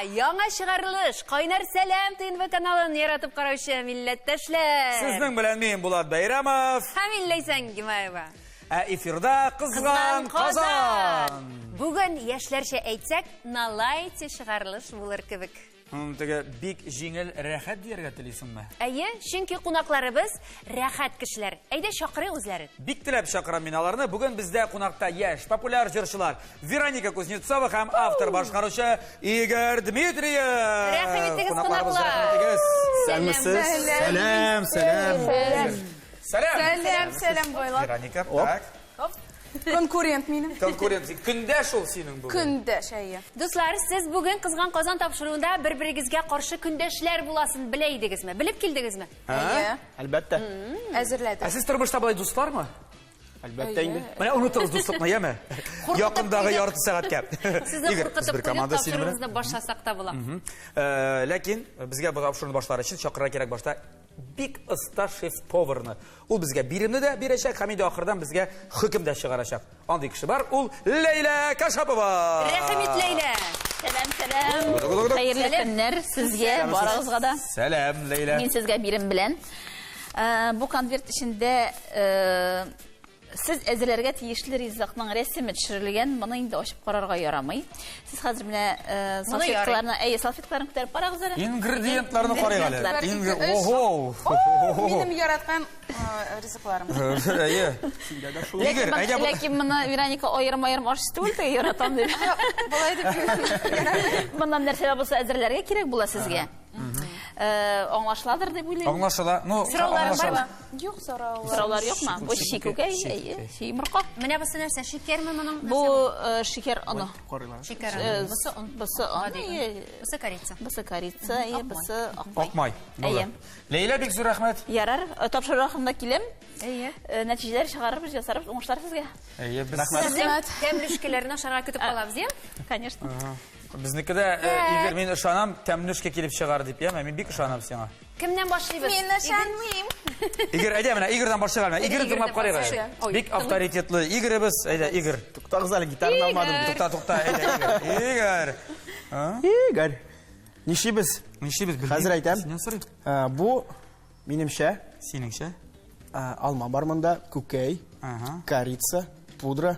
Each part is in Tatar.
яңа чыгарылыш, кайнар сәлам ТНВ каналын яратып караучы милләттәшләр. Сезнең белән мин Булат Бәйрәмов. Һәм Ләйсән Гимаева. Эфирда Кызган Казан. Бүген яшьләрчә әйтсәк, налайте чыгарылыш булыр кебек. Теге бик җиңел, рәхәт дияргә телисеңме? Әйе, чөнки кунакларыбыз рәхәт кешеләр. Әйдә чакыры үзләрен. Бик теләп чакырам мин аларны. Бүген бездә кунакта яшь, популяр җырчылар Вероника Кузнецова һәм автор башкаручы Игорь Дмитриев. Рәхмәт итегез кунаклар. Сәлам Бойлап. Вероника, так. Конкурент минем. Конкурент. Көндәш ул синең бүген. Көндәш, әйе. Дуслар, сез бүген Кызган Казан тапшыруында бер-берегезгә каршы көндәшләр буласын белә идегезме? Белеп килдегезме? Әйе. Әлбәттә. Әзерләдек. Сез тормышта булай дуслармы? Әлбәттә инде. Менә унутыгыз дуслыкны, яме? Якындагы ярты сәгатькә. Сезне куркытып куеп тапшыруыңызны башласак та була. Ләкин безгә бу тапшыруны башлар өчен чакырга кирәк башта бик оста шеф-поварны. Ул безгә биремне дә бирәчәк, һәм инде ахырдан безгә хөкем дә чыгарачак. Андый кеше бар, ул Ләйлә Кашапова. Рәхмәт Ләйлә. Сәлам. Хәерле көннәр сезгә, барыгызга да. Сәлам, Ләйлә. Мин сезгә бирем белән. Бу конверт эчендә сез әзерләргә тиешле ризыкның рәсеме төшерелгән. Моны инде ачып карарга ярамый. Сез хәзер менә салфеткаларны күтәреп барагыз әле. Ингредиентларны карыйк әле. Ого! Минем яраткан ризыкларым. Әйе. Игорь, әйдә бу. Ләкин моны Вероника аерым аш түгел, яратам дип. Болай дип. Моннан нәрсә булса әзерләргә кирәк була сезгә. Аңлашыладыр дип уйлыйм. Аңлашыла. Ну, Сорауларың бармы? Юк, Сораулар юкмы? Бу шикүкәй, әйе, йомырка. Менә бу нәрсә шикерме моның? Бу шикер аны. Шикер. Бусы аны. Бусы корица. Бусы корица, әйе, бусы Акмай. Әйе. Ләйлә, бик зур рәхмәт. Ярар, тапшыру хакында килем. Әйе. Нәтиҗәләр чыгарып ясарып уңышлар сезгә. Әйе, Сезнең тәмлешкәләрне ашарга көтеп калабыз, я? Конечно. Безнекедә Игорь, мин ышанам, тәмнешкә килеп чыгар дип, яме? Мин бик ышанам сиңа. Кемнән башлыйбыз? Мин ышанмыйм. Игорь, әйдә менә Игорьдан башлыйк әле. Игорь тыңлап карыйк. Бик авторитетлы Игорьбез. Әйдә, Игорь. Туктагыз әле, гитараны алмадым. Тукта, әйдә, Игорь. Игорь. Нишибез? Хәзер әйтәм. Бу минемчә Синеңчә? алма бар монда, күкәй, корица, пудра,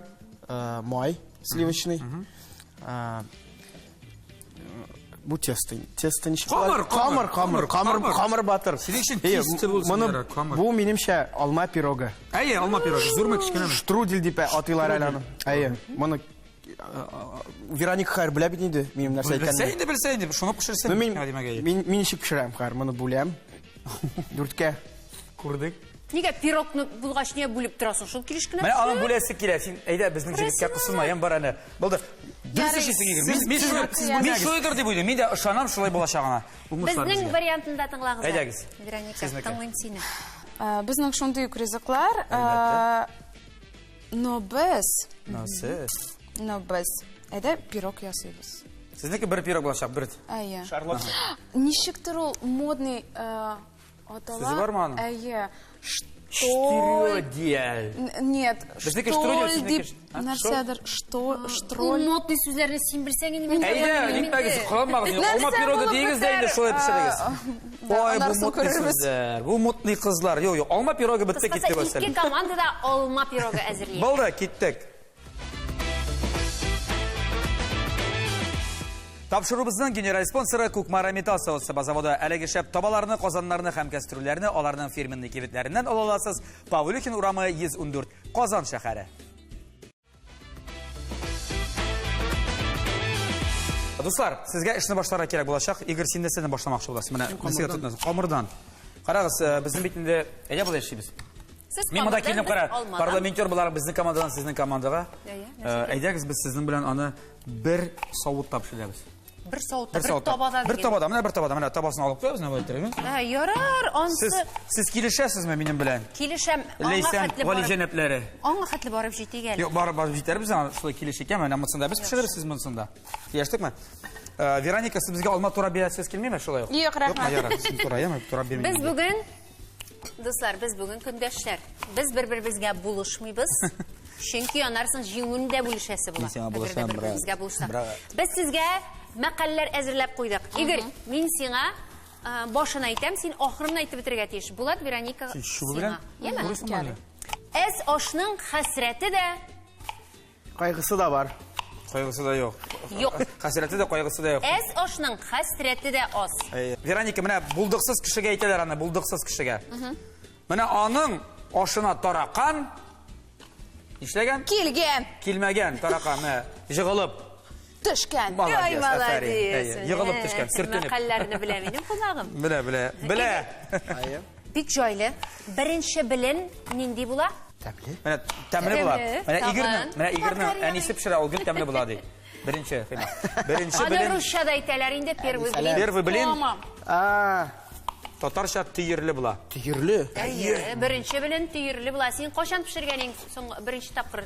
май сливочный. Бу тесто ничек? Камыр батыр. Бу минемчә алма пирога. Әйе, алма пирога. Зурмы, кичкенәме? Штрудель дип атыйлар әле аны. Әйе, моны Вероника хәр белә бит инде минем нәрсә икәнне. Белсә инде, шуны пешерсәң. Мин ничек пешерәм хәр, моны бүләм. Дүрткә. Күрдек. Нигә пирогны булгач не бүлеп торасың? Шул килешкенә. Менә аның бүләсе килә. Син әйдә безнең җегеткә кысылма, ян бар аны. Булды. Дөрес эшлисең, Игорь. Мин шулайдыр дип уйлыйм. Мин дә ышанам шулай булачагына. Безнең вариантында тыңлагыз. Әйдәгез. Вероника, тыңлыйм сине. Безнең шундый ук ризыклар. Но без әйдә пирог ясыйбыз. Сезнеке бер пирог булачак, бер. Әйе. Шарлот. Ничектер ул модный Сүзе бармы аның? Әйе. Штрудель. Нет, Безнеке штрудель, дип нәрсәдер, штроль. Модный сүзләрне син белсәң инде мин. Әйдә, ниңмәгез, кылмагыз. Алма пирогы дигез дә инде шулай пешерегез. Ой, бу модный сүзләр. Бу модный кызлар. Юк, алма пирогы бетте китте башлар. Ике командада алма пирогы әзерләйбез. Булды, киттек. Тапшырубызның генераль спонсоры Кукмара Металл заводы. Әлеге шәп табаларны, казаннарны һәм кәстрүлләрне аларның фирменный кибетләреннән ала аласыз. Павлюхин урамы 114, Казан шәһәре. Дуслар, сезгә эшне башларга кирәк булачак. Игорь, син нәрсәне башламакчы буласың? Менә нәрсәгә тотынасың? Камырдан. Карагыз, безнең бит инде әйдә булай эшлибез. Мин монда килеп кара. Парламентер булар безнең командадан сезнең командага. Әйдәгез, без сезнең белән аны бер савыт тапшырабыз. Бер савытта, бер табада. Менә табасын алып куябыз, нәбәт итәргә. Ярар, ансы. Сез килешәсезме минем белән? Килешәм. Ләйсән, Вали җәнәпләре. Аңа хәтле барып җитик әле. Юк, барып җитәрбез, шулай килешек икән, менә монсында без пешерерсез монсында. Яштыкмы? Вероника, сез безгә алма тура бирәсез килмәме шулай? Юк, рәхмәт. Ярар, син тура бирмәйсез. Без бүген дуслар, без бүген көндәшләр. Без бер-беребезгә булышмыйбыз. Чөнки анарсын җиңүне дә бүлешәсе була. Без сезгә мәкалләр әзерләп куйдык. Игорь, мин сиңа башын әйтәм, син ахырын әйтеп бетергә тиеш. Булат, Вероника сиңа. Яме? Әз ашның хәсрәте дә, Кайгысы да бар. Кайгысы да юк. Юк. Хәсрәте дә, кайгысы да юк. әз ашның хәсрәте дә аз. Вероника, менә булдыксыз кешегә әйтәләр аны, булдыксыз кешегә. Менә аның ашына таракан нишләгән? Килгән, Килмәгән таракан, жыгылып. төшкән. Ой, Молодец, молодец. Йыгылып төшкән, сөртенеп. Мәкалләрне белә минем кунагым. Белә. Бик җайлы. Беренче белен нинди була? Тәмле. Менә тәмле була. Тәмле, Менә Игорьнең тагын. әнисе пешерә, ул гел тәмле була ди. Беренче Аны белен. русчада әйтәләр инде, первый белен. Первый белен А, татарча тыйырлы була. тигерле. Беренче белен түйірлі була. Син кашан пешергәнең соң беренче тапкыр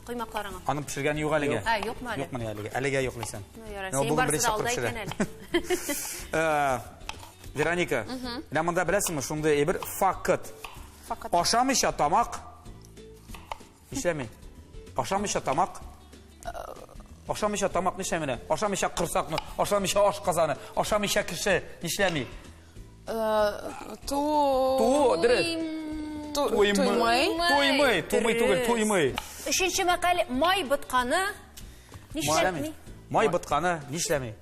куймакларыңа? Аны пешергән юк әлегә. Юкмы әле? Юкмы әлегә? Әлегә юк лисән. Син барсы да алда икән әле. Вероника, менә монда беләсеңме, шундый әйбер факт. Ашамыйча тамак. Нишләми? Ашамыйча тамак. Ашамыйча тамак нишләмәне? Ашамыйча корсакны, ашамыйча аш казаны, ашамыйча кеше нишләми? Туймый түгел, Өченче мәкаль май ботканы нишләми? Май ботканы нишләми?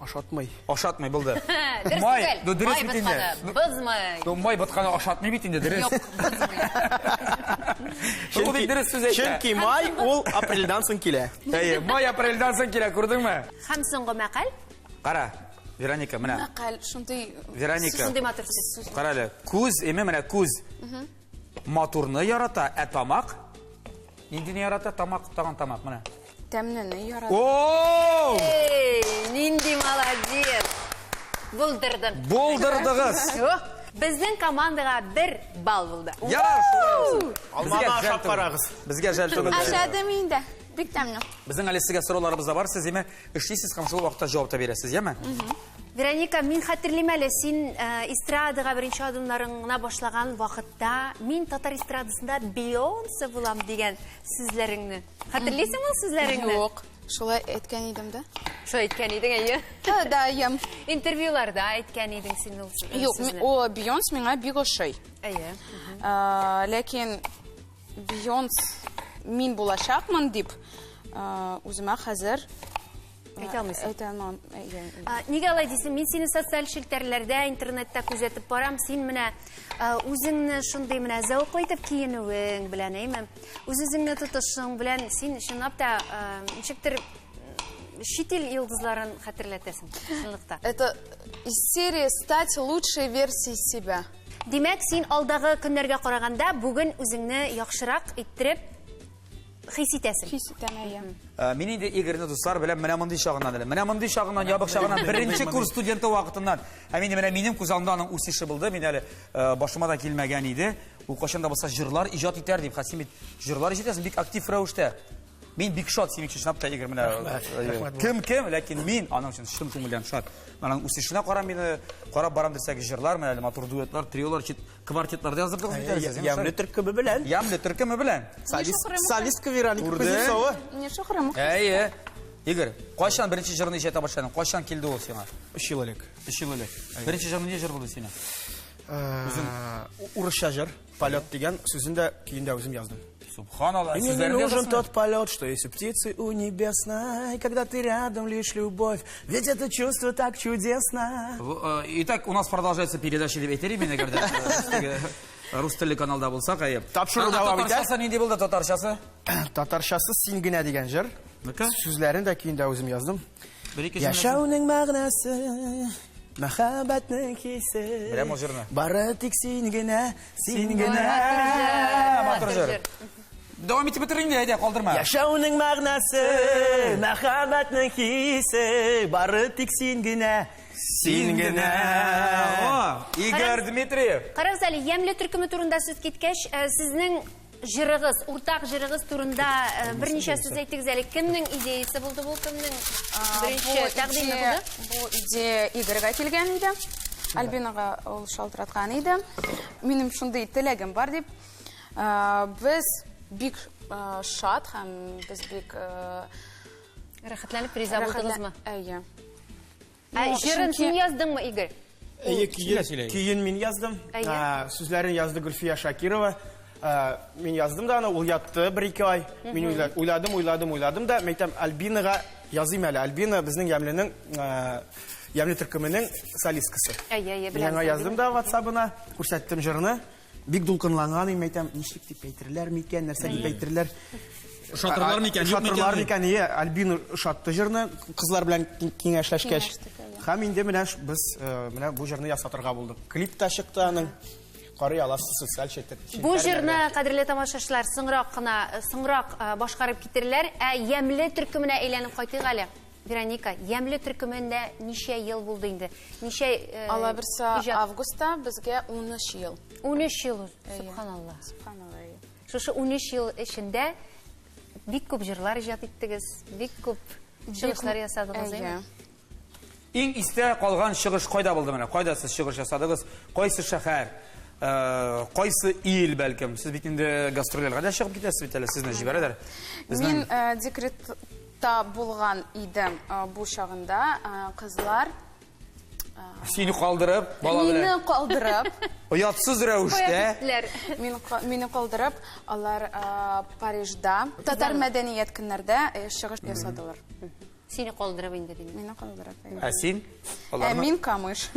Ашатмый. Ашатмый булды. Май дөрес бит инде. Бызмый. Май ботканы ашатмый бит инде, дөрес. Юк, бызмый. Ул бит дөрес сүз әйтә. Чөнки май ул апрельдан соң килә. Май апрельдан соң килә, күрдеңме? Һәм соңгы мәкаль? Кара, Вероника, менә. Мәкаль, шундай Вероника. Шундый матур сүз. Кара әле, күз, менә күз. Матурны ярата, тамак. Нинди ярата тамак, тагын тамак, менә. тәмнене ярата. О! Нинди молодец. Булдырдың. Булдырдыгыз. Безнең командага 1 балл булды. Яраш. Алманы ашап карагыз. Безгә жәл түгел. Ашадым инде. Бик тәмле. Безнең әле сезгә сорауларыбыз да бар. Сез эшлисез һәм шул вакытта җавап та бирәсез, яме? Вероника, мин хәтерлим әле, син эстрадага беренче адымларыңны башлаган вакытта мин татар эстрадасында Бейонсе булам дигән сүзләреңне. Хәтерлисеңме ул сүзләреңне? Юк, шулай әйткән идем дә. Шулай әйткән идең, әйе? Да, ям. Интервьюларда әйткән идең син ул сүзне. Юк, о Бейонс миңа бик ошый. Әйе. Ләкин Бейонс мин булачакмын дип, үземә хәзер Әйтә алмыйсың. әйтә алмам. Нигә алай дисең? Мин сине социаль челтәрләрдә, интернетта күзәтеп барам. Син менә үзеңне шундый менә зәвыклы итеп киенүең белән, әйме? Үзеңне тотышың белән син чынлап та ничектер чит ил йолдызларын хәтерләтәсең. Чынлыкта. Это из серии стать лучшей версией себя. Димәк, син алдагы көннәргә караганда бүген үзеңне яхшырак иттереп хис итәсең. Хис итәм, әйе. Мин инде Игорьне дуслар белән менә мондый чагыннан әле. Менә мондый чагыннан, ябык чагыннан, беренче курс студенты вакытыннан. Менә минем күз алдымда аның үсеше булды. Мин әле башыма да килмәгән иде. Ул кашанда булса җырлар иҗат итәр дип, Хасим җырлар иҗат итәсен бик актив рәвештә. Мин бик шат синең өчен чынлап та Игорь менә кем, ләкин мин аның өчен чын күңелдән шат. Аның үсешенә карап мине карап барам дисәк җырлар менә матур дуэтлар, триолар, квартетларда язып итәрсез. Ямлы төркеме белән. Ямлы төркеме белән. Солистка Вероника Кузнецова. Не шухрым. Әйе. Игорь, кайчан беренче җырны җыйта башладың? Кайчан килде ул сиңа? 3 ел элек. 3 ел элек. Беренче җырны ни җыр булды сиңа? Урысча җыр, полет дигән сүзен дә көендә үзем яздым. Субханаллах. Мне не нужен тот полет, что есть у птицы у небесной, когда ты рядом лишь любовь, ведь это чувство так чудесно. Итак, у нас продолжается передача дип әйтер идем, әгәр рус телле каналда булсак, әйе. Тапшыру дәвам итә. Татарчасы нинди булды, татарчасы? Татарчасы син генә дигән җыр. Сүзләрен дә көендә үзем яздым. Яшәүнең мәгънәсе, мәхәббәтнең хисе. Беләм ул җырны. Бары тик син генә, син генә. Матур җыр. Дәвам итеп бетерин дә, әйдә, калдырма. Яшәүнең мәгънәсе, мәхәббәтнең хисе, бары тик син генә, син генә. Игорь Дмитриев. Карагыз әле, ямлы төркеме турында сүз киткәч, сезнең җырыгыз, уртак җырыгыз турында берничә сүз әйтегез әле. Кемнең идеясе булды бу? Кемнең беренче тәкъдиме булды? Бу идея Игорьга килгән иде. Альбинага ул шалтыраткан иде. Минем шундый теләгем бар дип. Без бик шат һәм без бик Рәхәтләнеп риза булдыгызмы? Әйе. Жырын син яздыңмы, Игорь? Кейін мен яздым. Сүзләрін язды Гүлфия Шакирова. Мен яздым да, ул ятты 1-2 ай. Мен ойладым да, мәйтәм Альбинаға язым әлі. Альбина біздің Ямле түркіменің солисткасы. Мен яздым да WhatsApp-ына, күрсәттім жырны. Бик дулкынланган, мәйтәм, нишлек дип әйтерләр микән, нәрсә дип әйтерләр. Шатырлар микән, Шатырлар микән, Альбина шатты жырны, кызлар белән киңәшләшкәч. Һәм инде менә без бу жырны ясатырга булдык. Клип та чыкты аның. Карый аласыз социаль чәтер. Бу жырны, кадерле тамашачылар, соңрак башкарып китерләр. Ямле төркеменә әйләнеп кайтыйк әле. Вероника, Ямле төркемендә ничә ел булды инде? Ничә Ала берсә августта безгә 13 ел. 13 ел. Субханалла. Шушы 13 ел эчендә бик күп җырлар иҗат иттегез, бик күп чыгышлар ясадыгыз, әйме? Иң истә калган чыгыш кайда булды менә? Кайда сез чыгыш ясадыгыз? Кайсы шәһәр? Кайсы ил бәлкем? Сез бит инде гастрольләргә дә чыгып китәсез бит әле, сезне җибәрәләр. Мин декретта булган идем бу чагында, кызлар Сине калдырып, бала белән. Мине калдырып, Оятсыз рәвештә. Мине калдырып, алар Парижда, татар мәдәният көннәрдә чыгыш ясадылар. Сине калдырып инде дим. Мине калдырып. Син? Мин Камыш.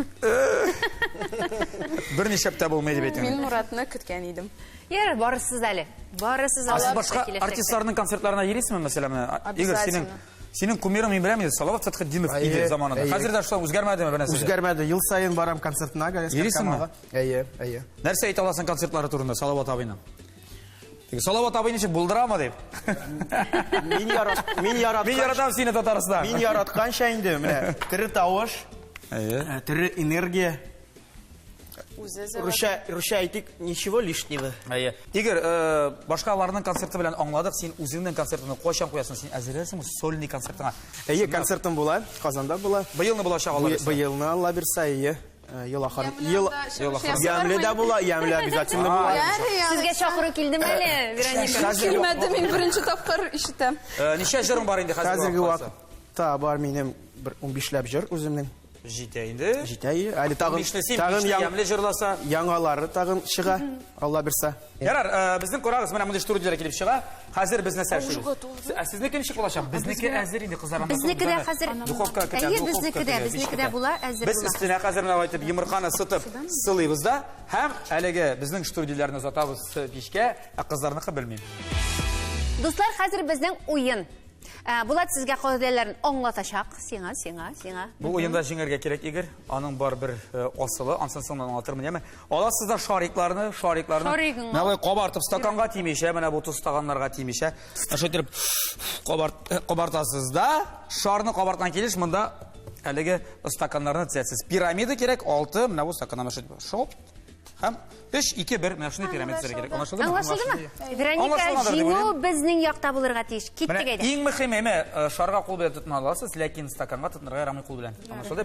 Берничә аптә булмый дип әйтәм. Мин Муратны көткән идем. Яр, барысыз әле. Барысыз алар. Башка артистларның концертларына йөрисезме, мәсәлән? Игорь, синең кумирың мин беләм, Салават Фатхетдинов иде заманында. Хәзер дә шулай үзгәрмәдеме бу нәрсә? Үзгәрмәде. Ел сайын барам концертына, Йөрисезме? Әйе. Нәрсә әйтә аласың концертлары турында Салават абыйның? Салават абый ничек булдырамы дип? Мин яратам сине Татарстан. Мин яратканча инде, менә тере тавыш, тере энергия. Русча әйтик, ничего лишнего. Игорь, башкаларның концерты белән аңладык, син үзеңнең концертыңны кайчан куясың? Син әзерләсеңме сольный концертыңа? Әйе, концертым була, Казанда була. Быелны булачак алар. Быелны Алла бирсә, әйе. Ел ахыр. Ямледа була, Ямле обязательно була. Сезгә чакыру килдеме әле, Вероника? Килмәде, мин беренче тапкыр ишетәм. Ничә җырың бар инде хәзерге вакытта? Бар минем 15ләп җыр үземнең. Җитә инде. Җитә, әле тагын Ямле җырласа, яңалары тагын чыга, Алла бирсә. Ярар, безнең карагыз, менә монда студияләргә килеп чыга. Хәзер без нәрсә эшлибез? Сезнеке ничек булачак? Безнеке әзер инде кызларның. Безнеке дә хәзер духовка көтә. Әйе, безнеке дә була, әзер була. Без өстенә хәзер менә әйтеп йомырканы сытып сылыйбыз да, һәм әлеге безнең студияләрне озатабыз пичкә, кызларныкы белмим. Дуслар, хәзер безнең уен. Булат сезгә кагыйдәләрен аңлатачак. Сиңа. Бу уенда җиңәргә кирәк, Игорь. Аның бар бер асылы, ансын соңыннан аңлатырмын, яме. Аласыз да шарикларны. Менә кабартып стаканга тимешә, менә бу туз стаканнарга тимешә. Аша итеп кабартасыз да, шарны кабарткан килеш монда әлеге стаканнарны тезәсез. Пирамида кирәк, 6, менә бу стаканнан шоп. Һәм 3-2-1 менә шундый пирамида кирәк. Аңлашылдымы? Аңлашылдымы? Вероника, җиңү безнең якта булырга тиеш. Киттек әйдә. Иң мөһиме, шарга кул белән тотына аласыз, ләкин стаканга тотынырга ярамый кул белән. Аңлашылды?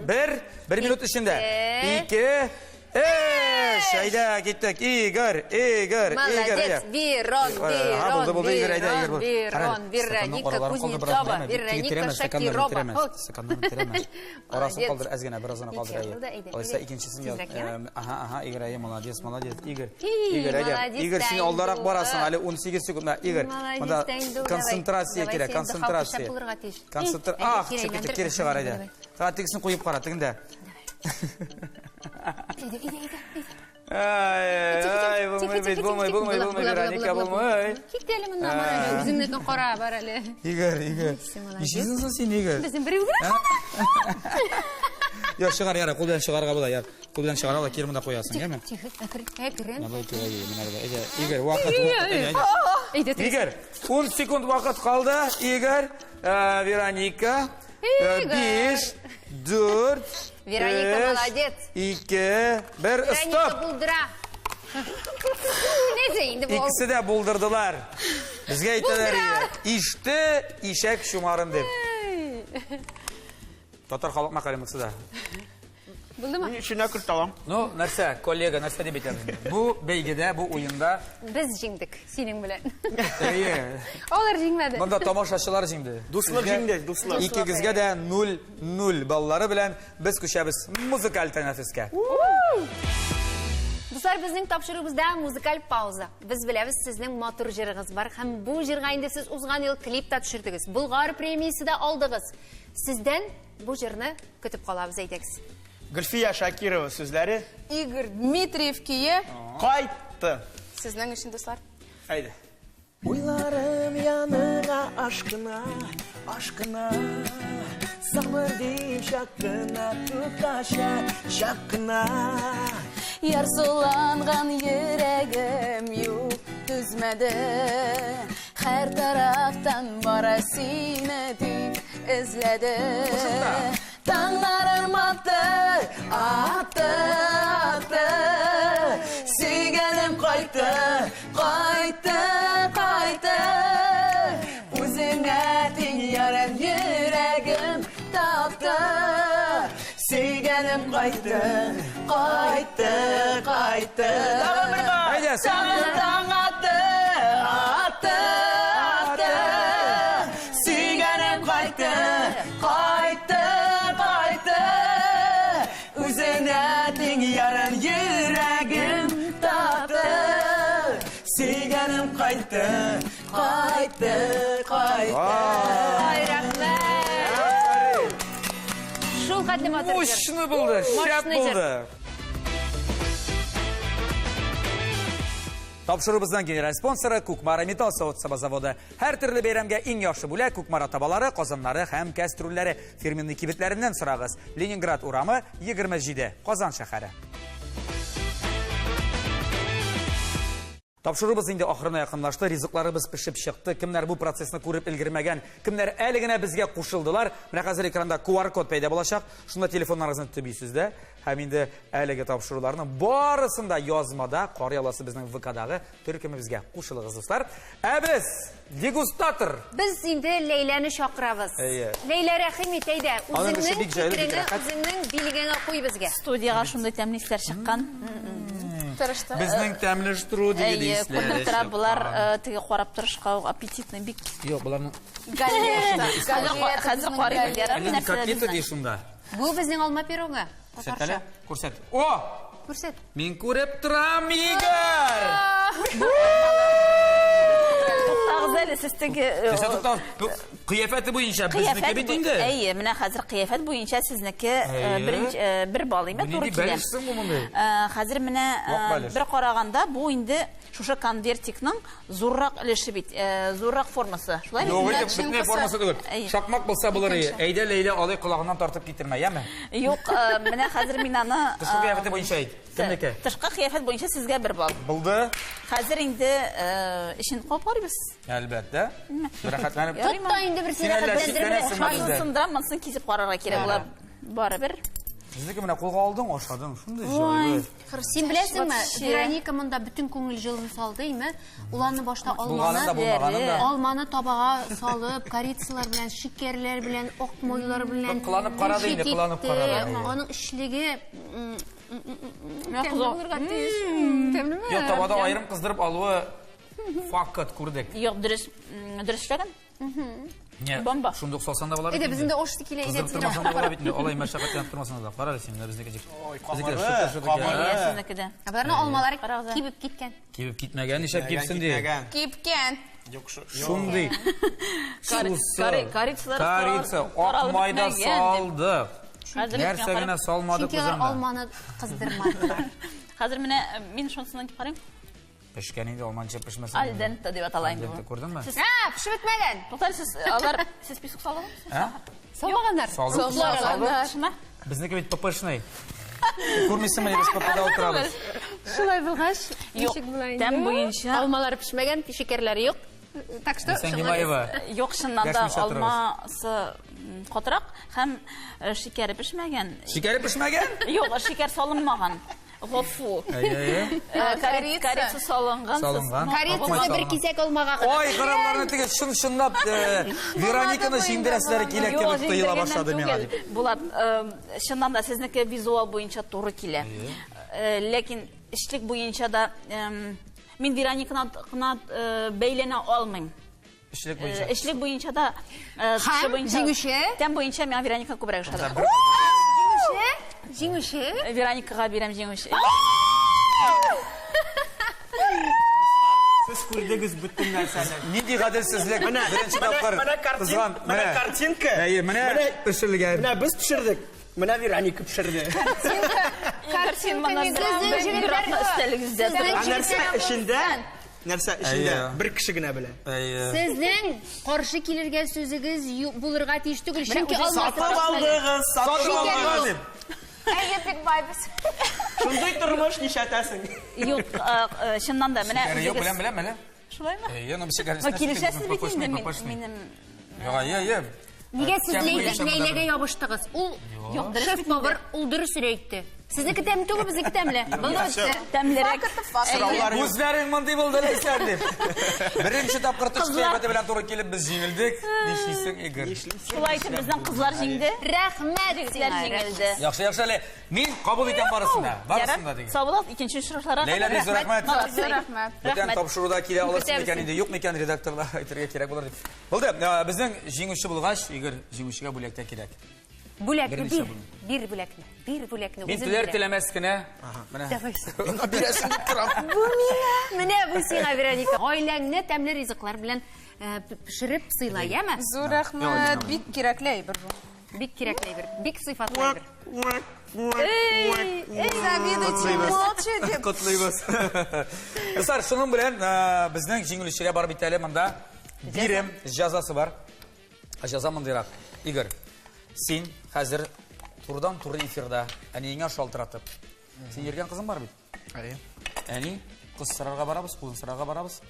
1 минут эчендә. 2 Әйдә, киттек. Игорь. Молодец. Вероника Кузнецова. Вероника Шакирова. Арасын калдыр, әзгәнә бераздан калдыр. Алайса икенчесен яз. Игорь, молодец. Игорь, әйдә. Игорь, син алдарак барасың, әле 18 секундта. Игорь, монда концентрация кирәк, концентрация. Концентрация. Кире чыгар әйдә. Тегесен куеп кара, тегендә. Булмай, Вероника, булмай. Киттеле монда бар. Үзеңнекен кара бар әле. Игорь. Ишесең син, Игорь. Безнең бер үгрә. Йо, чыгар, яра, кул белән чыгарга була, яр. Кул белән чыгара ла, кире монда куясың, яме? Игорь, вакыт. Игорь, 10 секунд вакыт калды. Игорь, Вероника, 5, 4, Вероника, молодец. 2, 1, стоп. Вероника булдыра. Нәзә инде бу? Икесе дә булдырдылар. Безгә әйтәләр иде. Иште, ишәк шумарын дип. Татар халык мәкалемесе дә. Булдымы? Шуна кырт алам. Ну, нәрсә, коллега, нәрсә дип әйтәбез? Бу бәйгедә, бу уенда, Без җиңдек, синең белән. әйе, Алар җиңмәде. монда тамашачылар җиңде. Дуслык җиңде, дуслык. Икегезгә дә 0-0 баллары белән без күчәбез музыкаль тәнәфескә. Дуслар, безнең тапшыруыбызда музыкаль пауза. Без беләбез, сезнең матур җырыгыз бар һәм бу җырга инде сез узган ел клип та төшердегез. Болгар премиясе дә алдыгыз. Сездән бу җырны көтеп калабыз, әйтегез. Гөлфия Шакирова сүзләре Игорь Дмитриев кие. кайтты. Сезнең өчен, дуслар. Әйдә. Уйларым яныңа ашкына, ашкына. Сабыр дип шаккына, тукташа, шаккына. Ярсуланган йөрәгем юк түзмәде. Һәр тарафтан бара сине дип эзләде. Таңнарым атты, атты, атты. Сөйгәнем кайтты, кайтты, кайтты. Үзеңә тиң яран йөрәгем тапты. Сөйгәнем кайтты, кайтты, кайтты. Әйдә, Таң атты, атты, атты. Сөйгәнем кайтты, кайтты, кайтты. Үзеңә тиң яран йөрәгем тапты. Сөйгәнем кайтты, кайтты, кайтты. Ай, рәхмәт. Шул хәтле матур җыр. Мощный булды, шәп Мощный җыр. булды. Тапшырыбыздан генераль спонсоры Кукмара металл савыт-саба заводы. Һәр төрле бәйрәмгә иң яхшы бүләк Кукмара табалары, казаннары һәм кәстрүлләре. Фирменный кибетләреннән сорагыз. Ленинград урамы 27, Казан шәһәре. Тапшырыбыз инде ахырына якынлашты, ризыкларыбыз пешеп чыкты. Кемнәр бу процессны күреп өлгермәгән, кемнәр әле генә безгә кушылдылар. Менә хәзер экранда QR код пәйда булачак. Шунда телефоннарыгызны төбисездә. Һәм инде әлеге тапшыруларның барысында язмада карый аласы безнең ВКдагы төркемебезгә кушылыгыз, дуслар. Ә без дегустатор. Без инде Ләйләне чакырабыз. Әйе. Ләйлә, рәхим ит, әйдә. Аның кеше Үзеңнең бик җайлы, бик фикереңне, рәхәт. үзеңнең билегеңә куй безгә. Студияга шундай тәмлисләр чыккан. Тырышты. Безнең тәмлештирү Әйе, дигән күренеп тора, булар теге карап торышка аппетитный бик. Юк, буларның Хәзер карый диләр. әллә котлета ди шунда. Бу безнең алма пирогы. Күрсәтәле, күрсәт. О! Күрсәт. Мин күреп торам, Игорь! Туктагыз әле, сез теге Сез токтау, кыяфәте буенча безнеке бит инде. Әйе, менә хәзер кыяфәт буенча сезнеке беренче бер бал име Бу туры нинди килә. бәлешсең бу монда? Хәзер менә Вак бәлеш. бер караганда бу инде шушы конвертикның зуррак өлеше бит, зуррак формасы. Шулай Юк, бит? инде бөтен формасы түгел. Әйе. Шакмак булса булыр. Әйдә Ләйлә алай колагыннан тартып китермә, яме? Юк, менә хәзер мин аны Тышкы кыяфәте буенча әйт. Кемнеке? Тышкы кыяфәт буенча сезгә бер бал. Булды. Хәзер инде ишин капарбыз. Әлбәттә. Рәхәтләнеп. Ярый. Тотта инде бер Син әллә сәгатьләндермә. сиздәнәсеңме бездә? Шансындырам, монысын кисеп карарга кирәк була. Барыбер. Безнеке менә кулга алдың, ашадың. Шундый җайлы. Син беләсеңме, Вообще. Вероника монда бүтән күңел җылын салды, име? Уларны башта Булганы да алманы, булмаганы да. алманы табага салып, корицалар белән, шикәрләр белән, ак мойлар белән. Кыланып карады инде, бушит кыланып итте. карады. Аның эшлеге Кызым. Юк, табада аерым кыздырып алуы факт күрдек. Юк, дөрес эшләгән. Не, Бомба. шундук салсан да була бит. Әйдә, инде. бездә аш килә, Кыздырып әйдә. тормасан да була бит инде. Алай мәшәкатьләнеп тормасана да. Кара син менә безнеке җик. Безнеке камыры, шөкер камыры. Сезнеке дә. Аларның алмалары Карагыз. кибеп киткән. Кибеп китмәгән, нишәп кипсен ди. Кипкән. Шундый. Корица. Корица, ак майда салдык. Хәзер Нәрсә генә салмадык Чөнки алар үземне. алманы кыздырмадылар. Хәзер менә мин шунысынан кип карыйм. Пешкән инде, алманча пешмәсен. Альдента дип атала инде. Альдента, күрдеңме? Пешеп бетмәгән. Туктар, сез алар сез писук салдыгыз? Ә? Салмаганнар. Салдык. Шума? Безнеке бит ППшный. Күрмисеңме, без ППда утырабыз. Шулай булгач, Юк, тәм буенча алмалары пешмәгән, шикәрләре юк. Так что Сән Гимаева. юк, шыннан да Яшь мишә алмасы катырак һәм шикәре пешмәгән. Шикәре пешмәгән? Юк, шикәр салынмаган. Гофу. Корица Корица салынган. Корицаны бір кисек алмаға Ой, қараларына теге шын-шынлап Верониканы жеңдірәсілері келек келіп тойыла башлады мен ғадip. Булат, шыннан да сезнеке визуал бойынша туры келе. Лекин ішлік бойынша да мен Верониканы бейлене алмайм. Ішлік бойынша да жеңуші? Тән бойынша мен Вероника көбірек шады. Жеңуші? Вероникаға берем жеңуші. Сіз көрдіңіз бүттін нәрсәні. Нендей ғаділсізлік бірінші тапқыр қызған. Мына картинка. Міне пішірлігі. Мына біз пішірдік. Мына Вероника пішірді. Нәрсе ішінде бір кішігіне біле. Сіздің қаршы келерге сөзігіз бұлырға тиіш түгіл. Сатып алдығыз, сатып алдығыз. Әйепік байбыз. Шындай тұрмыш нешатасың. Yok, şundan da mene. Yok, bilem. Şulay mı? Ama Келешесіз бекен менің. Yok. Неге сіз Лейләгә ябыштығыз? Ул шеф повар, ул дұрыс сөйләйтті. Сізнікі тәмі түгі, біздікі тәмілі. Тәмілерек. Өзлерің мындай болды ләйсәр деп. Бірінші тапқыр түшті әбәті білән туры келіп біз жеңілдік. Нешейсің, Игорь? Шулай айтып, біздің қызлар жеңді. Рәхмәт жеңілді. Яқшы, әлі. Мен қабыл етем барысында. Барысында деген. Сабылат, икенші ұшырашыларға. Лейла, бізі рахмет. Рахмет. Бүтән тапшыруда келе алырсың екен, енді yok мекен редакторлар айтырға керек болар деп. Болды, біздің жеңуші болғаш, Игорь жеңушіге бөлектен керек. Бүләкні, бір бүләкні. Бір бүләкні. Мен тілер тілемес кіне. Міне бұл сиңа, Вероника. Айләңні тәмлі ризықлар білән пішіріп сыйлай, әмі? Зор рахмет. Бик кереклей бір бұл. Бик кереклей бір. Бик сыйфатлай бір. Құтлыйбыз. Құсар, шының білән біздің жеңілішіге бар бітәлі мұнда бірім жазасы бар. Жаза мұндайрақ. Игорь, сен қазір турдан-тур эфирда әнейіңе шалтыратып. Сен ерген қызым бар бейт? Әне, қыз сырарға барабыз, құлын сырарға барабыз.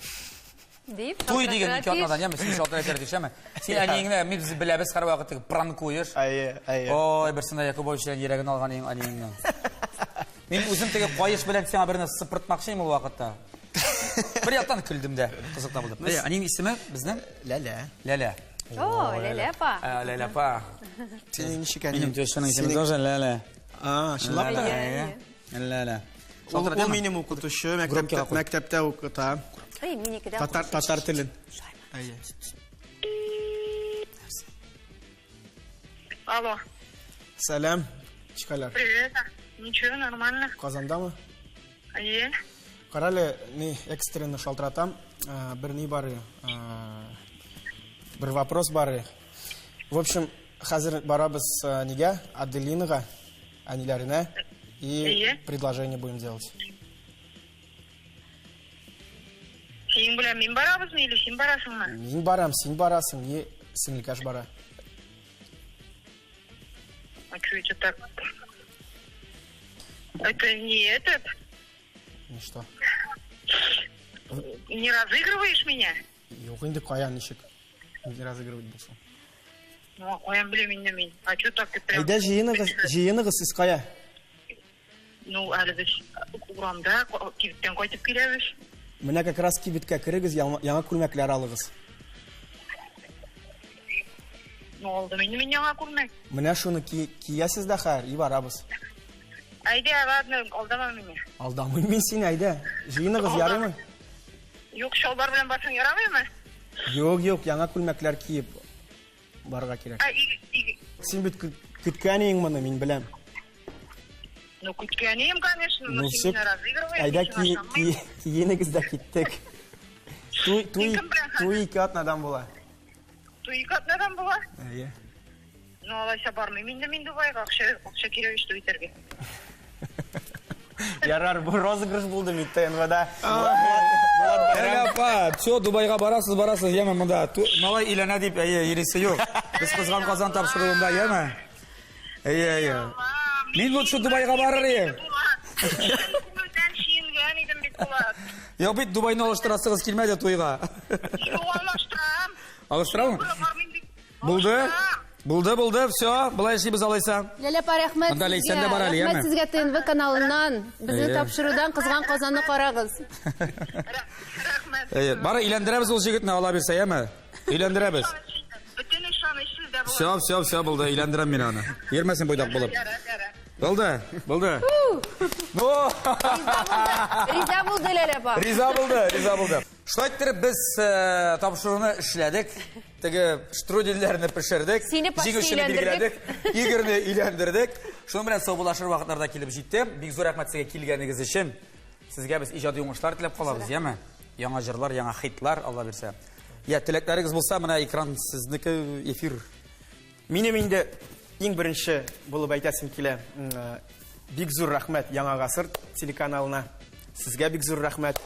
Той деген екі атнадан, яме, сен шалтыр әтер дейші, әме. Сен әнейіңіне, мен біз біләбіз қар уақыттығы пранк ойыр. Ой, бірсінде екі бойшылан ерегін алған әнейіңнен. Мен өзім теге қойыш білән сен біріне сыпыртмақшайым ол уақытта. Бір яқтан күлдім де, қызықта болдым. Әнейің есімі біздің? Ләлә. О, Ләләпа. Ләләпа. Сенің нешік әнем? Менің төшінің есімі тоже Ләлә. Шылап та? Ләлә. Ол менің оқытушы, мәктәптә оқыта. Татар тілін. Алло. Сәлем. Чикалар. Привет. Ничего, нормально. Қазанда ма? Ае. Қаралы, не экстренно шалтыратам. Бір не бары. Бір вопрос бары. В общем, қазір барабыз неге? Аделинаға, әнелеріне. И предложение будем делать. Сен білем, мен барабыз ма или сен барасың ма? Мен барам, сен барасың, и сіңілкаш бара. А что это так? Это не этот? Не что? Не разыгрываешь меня? Yok, енді қоян нешік. Не разыгрывать болсын. Ну, қоян білемін мен. А что так ты прям... Айда жиынығыз сіз қоя? Ну, әлі біз ұрамда кибіттен қойтып келеміз. Міне как раз кибітке кірігіз, яңа күлмәклер алығыз. Ну, олды мен яңа күлмәк. Міне шуны киясіз да қайыр, и барабыз. Айда, ладно, алдама мені. Алдамын мен сен, айда. Жиынығыз яры ма? Yok, шалбар білен барсаң ярамай ма? Yok, яңа күлмәклер киіп барға керек. Сен бүт күткәнең мұны, мен білем. Ну, күткәнең, конечно, но сен мені разыгрывай. Айда киенігіз да кеттік. Туй екі атнадан бола. Туй екі атнадан бола? Әйе. Ну, алайса бармай, мен Дубайға ақша керек ішті өйтерге. Ярар, бұл розыгрыш болды мен ТНВ-да. Ләләпа, все, Дубайға барасыз, еме мұнда. Малай илене деп, ересі yok. Біз қызған қазан тапшыруында, еме? Әйе. Мен бұл Дубайға барыр ем. Көмірден шиінген едім бет болады. Yok, бет Дубайны алыштырасығыз келмеді тойға. Жоқ, алыштырам. Алыштырам? Болды? Булды, все. Былай эшлибез алайса. Ләләп рәхмәт. Анда Ләйсән дә бар әле, яме? Рәхмәт сезгә ТНВ каналыннан. Безне тапшырудан кызган Казанны карагыз. Рәхмәт. Бары өйләндерәбез ул җегетне ала бирсә, яме? Өйләндерәбез. Бөтен ишаны сездә була. Все, булды. Өйләндерәм мин аны. Йөрмәсен бойдак булып. Булды. Риза булды Ләләп. Риза булды. Шулай иттереп без тапшыруны эшләдек. Теге штрудельләрне пешердек. Җиңүчене билгеләдек. Игорьне өйләндердек. Шуның белән саубуллашыр вакытларда килеп җитте. Бик зур рәхмәт сезгә килгәнегез өчен. Сезгә без иҗади уңышлар теләп калабыз, яме? Яңа җырлар, яңа хитлар, Алла бирсә. Я, теләкләрегез булса, менә экран сезнеке, эфир. Минем инде иң беренче булып әйтәсем килә. Бик зур рәхмәт Яңа гасыр телеканалына. Сезгә бик зур рәхмәт.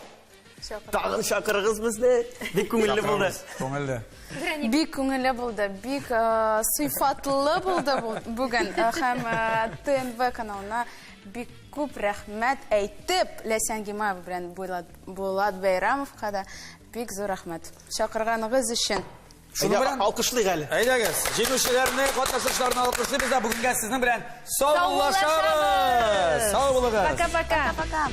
Тагын чакырыгыз безне. Бик күңелле булды. Күңелле. Бик күңелле булды, бик сыйфатлы булды бүген. Һәм ТНВ каналына бик күп рәхмәт әйтеп, Ләйсән Гимаева белән Булат Бәйрәмовка да бик зур рәхмәт. Чакырганыгыз өчен. Шуның белән алкышлыйк әле. Әйдәгез, җиңүчеләрне, катнашучыларны алкышлыйбыз да бүгенгә сезнең белән саубуллашабыз. Сау булыгыз. Пока-пока.